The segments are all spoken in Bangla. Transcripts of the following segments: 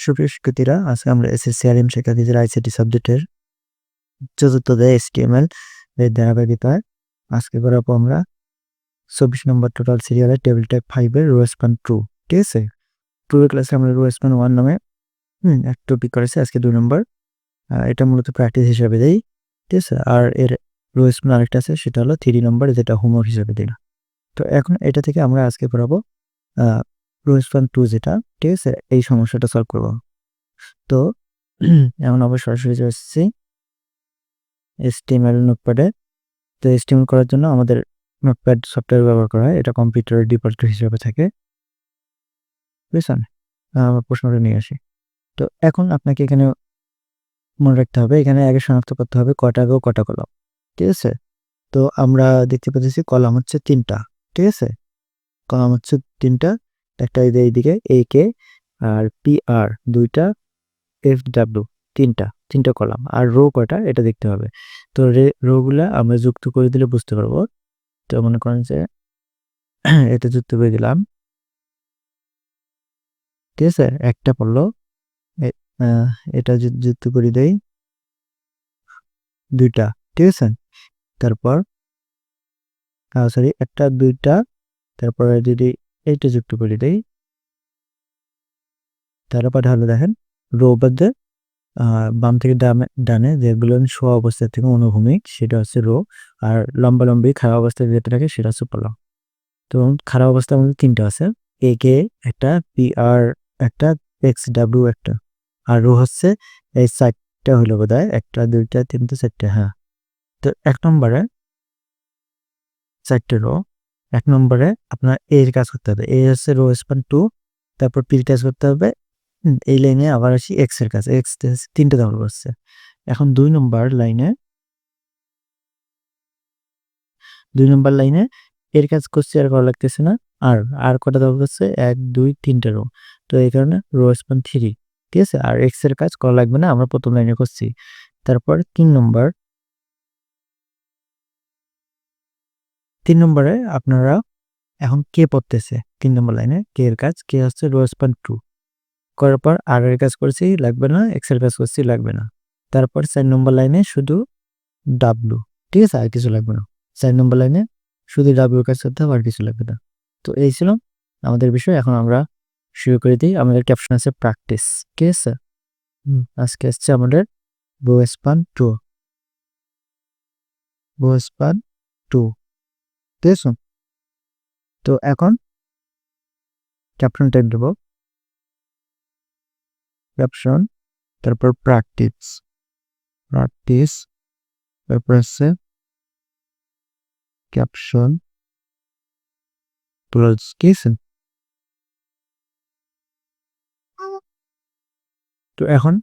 সুপ্রিয় শিক্ষার্থীরা, আজকে আমরা এসএসসিআরএম শিক্ষার্থীদের আইসিটি সাবজেক্টের চতুর্থ অধ্যায় HTML এর ধারাবাহিকতায় আজকে করাবো আমরা 24 নম্বর টোটাল সিরিয়ালের টেবিল টাইপ 5 এর রো স্প্যান 2। ঠিক আছে, পূর্বের ক্লাসে আমরা রো স্প্যান 1 নামে একটা টপিক করেছি, আজকে 2 নম্বর। এটা মূলত প্র্যাকটিস হিসাবে দেই। ঠিক আছে, আর এর রো স্প্যান আরেকটা আছে, সেটা হলো 3 নম্বর, যেটা হোমওয়ার্ক হিসাবে দিই। তো এখন এটা থেকে আমরা আজকে করাবো রো স্প্যান 2 যেটা। ঠিক আছে, এই সমস্যাটা সলভ করবো। তো এখন আবার সরাসরি চলে এসেছি HTML নোটপ্যাডে। তো HTML করার জন্য আমাদের নোটপ্যাড সফটওয়্যার ব্যবহার করা হয়, এটা কম্পিউটারের ডিফল্ট হিসেবে থাকে। বুঝছেন? প্রশ্নটা নিয়ে আসি। তো এখন আপনাকে এখানে মনে রাখতে হবে, এখানে আগে শনাক্ত করতে হবে কটা রো কটা কলাম। ঠিক আছে, তো আমরা দেখতে পাচ্ছি কলাম হচ্ছে 3টা। ঠিক আছে, কলাম হচ্ছে 3টা, একটা এইদিকে AK আর PR 2টা, FW 3টা কলাম, আর রো কয়টা এটা দেখতে হবে। তো রোগুলা আমরা যুক্ত করে দিলে বুঝতে পারবো। তো মনে করেন যে এটা যুক্ত করে দিলাম। ঠিক আছে, একটা পড়লো, এটা যুক্ত করে দেই 2টা। ঠিক আছে, তারপর সরি, একটা 2টা, তারপরে যদি এইটা যুক্ত করে দেই, তারপর হলো দেখেন রো বাদে বাম থেকে ডানে যেগুলো শোয়া অবস্থা থেকে অনুভূমিক সেটা হচ্ছে রো, আর লম্বালম্বি খারাপ অবস্থায় যেটা থাকে সেটা হচ্ছে কলাম। তো খারাপ অবস্থার মধ্যে 3টা আছে, AK একটা, PR একটা, XW একটা, আর রো হচ্ছে এই 4টা হইলো বোধহয়, 1টা 2টা 3টা 4টা। হ্যাঁ, তো 1 নম্বরে 4টে রো। 1 নম্বরে আপনার এর কাজ করতে হবে, এ হচ্ছে রো স্প্যান 2, তারপর পি কাজ করতে হবে। এই লাইনে আবার আসি এক্স এর কাজ, এক্স 3টে দখল করছে। এখন 2 নম্বর লাইনে এর কাজ করছে, আর করা লাগতেছে না। আর কটা দখল করছে, 1 2 3টে রো। তো এই কারণে রো স্প্যান 3। ঠিক আছে, আর এক্স এর কাজ করা লাগবে না, আমরা প্রথম লাইনে করছি। তারপর 3 নম্বরে আপনারা এখন কে পড়তেছে 3 নম্বর লাইনে, কে এর কাজ, কে হচ্ছে রো স্প্যান 2 করার পর আর এর কাজ করছি লাগবে না, এক্স এর কাজ করছি লাগবে না। তারপর 4 নম্বর লাইনে শুধু ডাব্লু। ঠিক আছে, আর কিছু লাগবে না। 4 নম্বর লাইনে শুধু ডাব্লুর কাজ করতে হবে, আর কিছু লাগবে না। তো এই ছিল আমাদের বিষয়। এখন আমরা শুরু করে দিই। আমাদের ক্যাপশন আছে প্র্যাকটিস। ঠিক আছে, আজকে আসছে আমাদের রো স্প্যান 2। ঠিক আছে, তো এখন ক্যাপশন টাইপ দেবো, ক্যাপশন, তারপর প্র্যাকটিস, তারপর আছে ক্যাপশন প্লাস। ঠিক আছে, তো এখন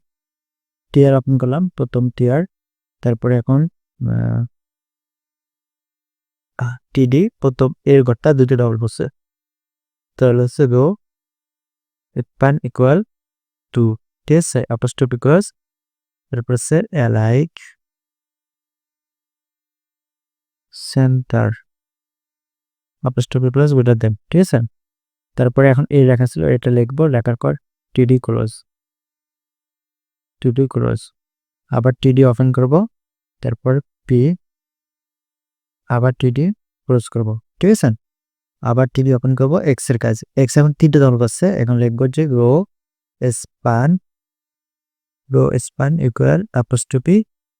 টিয়ার ওপেন করলাম, প্রথম টিয়ার, তারপরে এখন টিডি, প্রথম এর ঘরটা দুটো ডবল বসছে, তাহলে হচ্ছে রো স্প্যান ইকুয়াল টু। ঠিক আছে, অ্যাপোস্ট্রফি ক্লোজ, তারপর হচ্ছে like centre apostrophe close greater than. ঠিক আছে, তারপরে এখন এই লেখা ছিল, এটা লিখবো, লেখার পর টিডি ক্লোজ, আবার টিডি ওপেন করব, তারপর পি, আবার টিডি ক্লোজ করব। ঠিক আছে, আবার টিডি ওপেন করব, এক্স এর কাজ, এক্স এখন 3টে দল করছে, এখন লিখবো যে রো স্প্যান ইকুয়াল অ্যাপোস্ট্রফি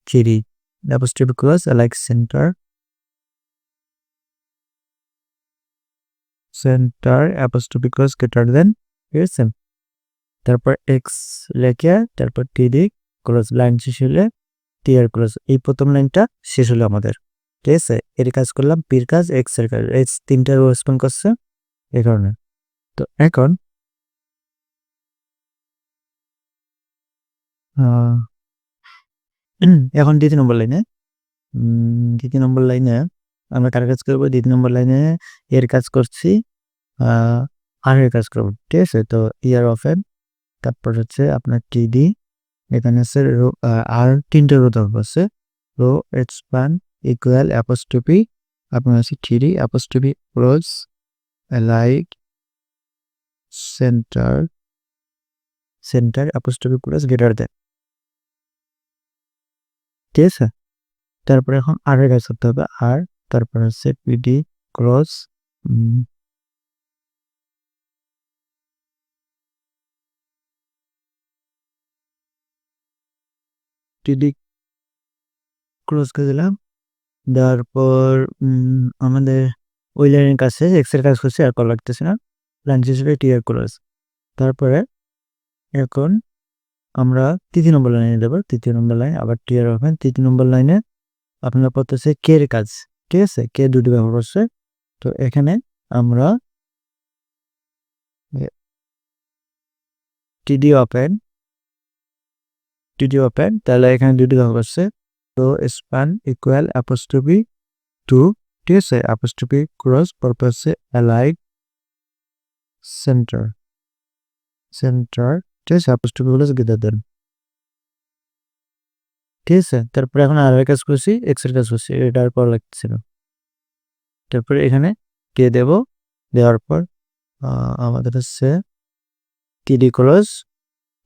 টিডি, apostrophe close like centre apostrophe close greater than. ঠিক আছে, তারপর এক্স লেখে, তারপর টিডি ক্লোজ, লাইন শেষ হলে টিআর ক্লোজ। এই প্রথম লাইনটা শেষ হলো আমাদের। ঠিক আছে, এর কাজ করলাম, পির কাজ, এক্স এর কাজ, এই 3টা রো স্প্যান করছে এই কারণে। তো এখন এখন দ্বিতীয় নম্বর লাইনে আমরা কার কাজ করবো, দ্বিতীয় নম্বর লাইনে এর কাজ করছি, আর এর কাজ করবো। ঠিক আছে, তো ইয়ার ওপেন, তারপর হচ্ছে আপনার টিডি, এখানে হচ্ছে রো, আর 3টে রো দরকার আছে, রো স্প্যান ইকুয়াল অ্যাপোস্ট্রফি আপনার হচ্ছে টিডি apostrophe close like centre centre apostrophe close greater than, ঠিক আছে। তারপরে এখন আর এর কাজ করতে হবে, আর তারপর হচ্ছে পিডি ক্রস টিডি ক্রস করে দিলাম। দেওয়ার পর আমাদের ওই লাইনের কাছে এক্সের কাজ করছে, আর কল লাগতেছে না, লাইন হিসেবে টিআর ক্রস। তারপরে এখন আমরা তৃতীয় নম্বর লাইনে দেবো, তৃতীয় নম্বর লাইন আবার টিআর ওপেন। তৃতীয় নম্বর লাইনে আপনার পড়তেছে কে এর কাজ, ঠিক আছে, কে দুটি ব্যবহার করছে। তো এখানে আমরা টিডি ওপেন তাহলে এখানে দুটি ব্যবহার করছে। তো স্প্যান ইকুয়াল অ্যাপোস্ট্রফি টু, ঠিক আছে, অ্যাপোস্ট্রফি ক্রস পারপাসে অ্যালাইড সেন্টার, ঠিক আছে, অ্যাপোস্ট্রফি ক্রস গ্রেটার দেন, ঠিক আছে। তারপরে এখন আর এর কাজ করছি, এক্স এর কাজ করছি, এটা আর পর লাগতেছিল। তারপরে এখানে কে দেব, দেওয়ার পর আমাদের হচ্ছে টিডি ক্রস,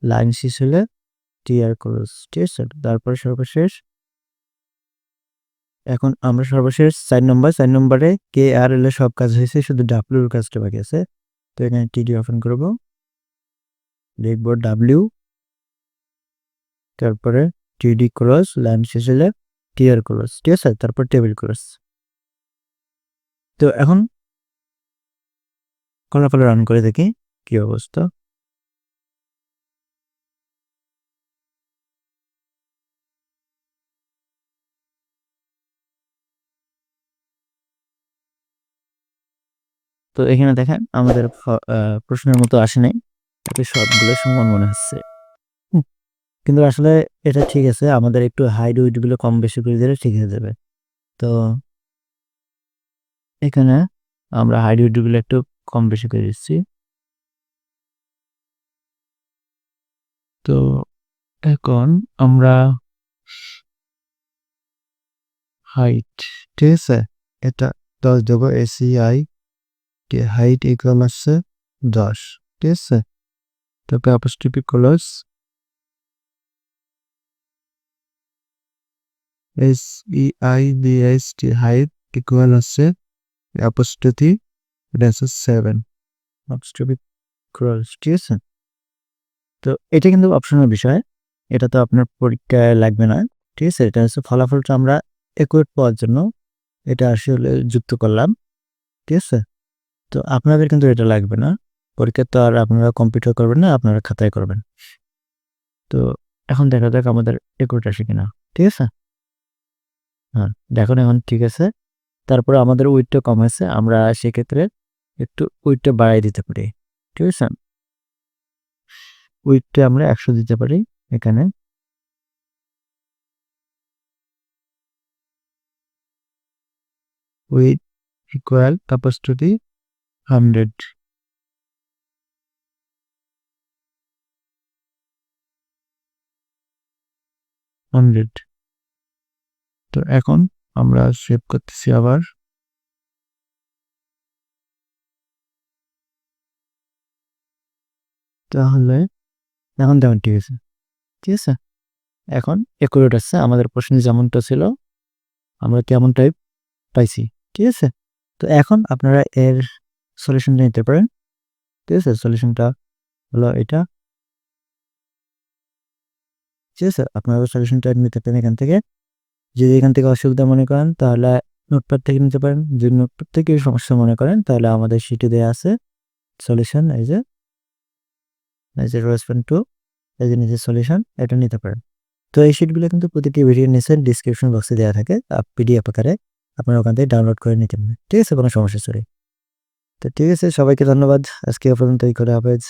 লাইন শেষ হলে টিআর ক্রস, ঠিক আছে। তারপরে সর্বশেষ এখন আমরা সর্বশেষ 4 নম্বরে কে আর এল সব কাজ হয়েছে, শুধু ডাব্লিউর কাজটা বাকি আছে। তো এখানে টিডি ওপেন করব, লিখব ডাব্লিউ, তারপরে টিডি ক্রস, লাইন শেষ হলে টিআর ক্রস, ঠিক আছে, তারপর টেবিল ক্রস। তো এখন ফলাফল রান করে দেখি কি অবস্থা। তো এখানে দেখেন আমাদের প্রশ্নের মতো আসে নাই, এতে সবগুলো সমান মনে হচ্ছে, কিন্তু আসলে এটা ঠিক আছে, আমাদের একটু হাইট উইডগুলো কম বেশি করে দিলে ঠিক হয়ে যাবে। তো এখানে আমরা হাইট উইডগুলো একটু কম বেশি করে দিচ্ছি। তো এখন আমরা হাইট, ঠিক আছে, এটা 10 দেবো, এসিআই হাইট ইকুয়াল আসছে 10, ঠিক আছে। তারপরে apostrophe close SEIDST height equal হচ্ছে অ্যাপোস্ট্রফি, এটা হচ্ছে 7 অ্যাপোস্ট্রফি ক্লোজ, ঠিক আছে। তো এটা কিন্তু অপশনাল বিষয়, এটা তো আপনার পরীক্ষায় লাগবে না, ঠিক আছে। এটা হচ্ছে ফলাফলটা আমরা একুরেট পাওয়ার জন্য এটা আসলে যুক্ত করলাম, ঠিক আছে। তো আপনাদের কিন্তু এটা লাগবে না, পরীক্ষা তো আর আপনারা কম্পিউটার করবেন না, আপনারা খাতায় করবেন। তো এখন দেখা যাক আমাদের একুরেট আসে কিনা, ঠিক আছে। হ্যাঁ, দেখুন এখন ঠিক আছে। তারপরে আমাদের উইডটা কম আছে, আমরা সেক্ষেত্রে একটু উইডটা বাড়াই দিতে পারি, ঠিক আছে। উইডটা আমরা 100 দিতে পারি এখানে, উইড ইকুয়াল অ্যাপোস্ট্রফি 100, তো এখন আমরা সেভ করতেছি আবার। তাহলে এখন দেখুন ঠিক আছে, ঠিক আছে। এখন একুরেট আসছে, আমাদের প্রশ্নে যেমনটা ছিল আমরা তেমন টাইপ পাইছি, ঠিক আছে। তো এখন আপনারা এর সলিউশনটা নিতে পারেন, ঠিক আছে। সলিউশনটা হলো এটা, ঠিক আছে। আপনারা সলিউশনটা নিতে পারেন এখান থেকে। যদি এখান থেকে অসুবিধা মনে করেন তাহলে নোটপ্যাড থেকে নিতে পারেন, যদি নোটপ্যাড থেকে সমস্যা মনে করেন তাহলে আমাদের শিটে দেওয়া আছে সলিউশন, এই যে রেসপন্ড টু, এই যে নিজের সলিউশন, এটা নিতে পারেন। তো এই শিটগুলো কিন্তু প্রতিটি ভিডিওর নিচে ডিসক্রিপশন বক্সে দেওয়া থাকে পিডিএফ আকারে, আপনারা ওখান থেকে ডাউনলোড করে নিতে পারেন, ঠিক আছে, কোনো সমস্যা নেই। তো ঠিক আছে, সবাইকে ধন্যবাদ, আজকে পর্যন্ত এই করে হাফেজ।